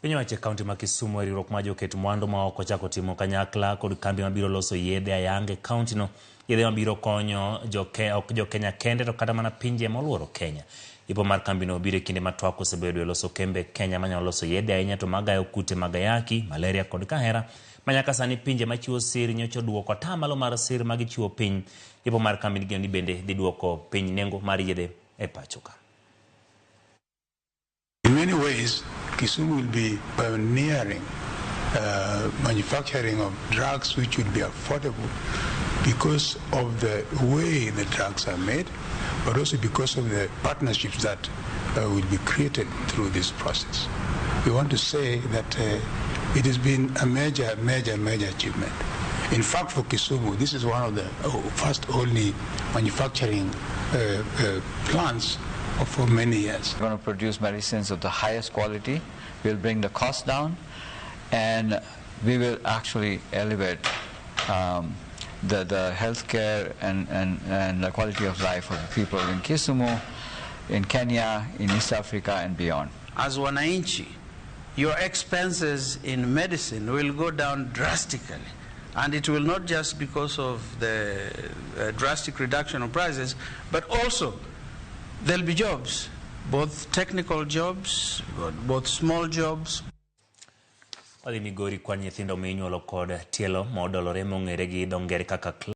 Piny wacho kaunti ma Kisumu riwruok ma joket mwandu ma oko chako timo kanyakla kod kambi mabiro loso yedhe ayange kaunti no. Yedhe mabiro konyo ok jo Kenya kende to kata mana pinje moluoro Kenya. Ipo mar kambi no biro kinde ma twak osebedo e loso kembe Kenya manyalo loso yedhe ahinya to magayo kute mag ayaki, malaria kod kahera. Manyaka sani pinje machiwo sir nyocha duoko atamalo mar sir magichiwo piny. Ipo mar kambi ni bende dhi duoko piny nengo mar yedhe e pacho ka. In many ways, Kisumu will be pioneering manufacturing of drugs which would be affordable because of the way the drugs are made, but also because of the partnerships that will be created through this process. We want to say that it has been a major achievement. In fact, for Kisumu, this is one of the first only manufacturing plants for many years. We're going to produce medicines of the highest quality. We'll bring the cost down, and we will actually elevate the healthcare and the quality of life of the people in Kisumu, in Kenya, in East Africa, and beyond. As wananchi, your expenses in medicine will go down drastically. And it will not just because of the drastic reduction of prices, but also there'll be jobs, both technical jobs, both small jobs. Odhi Migori kwa nyithindo minyuolo kod tielo modolore mong'ere gi dho ngere kaka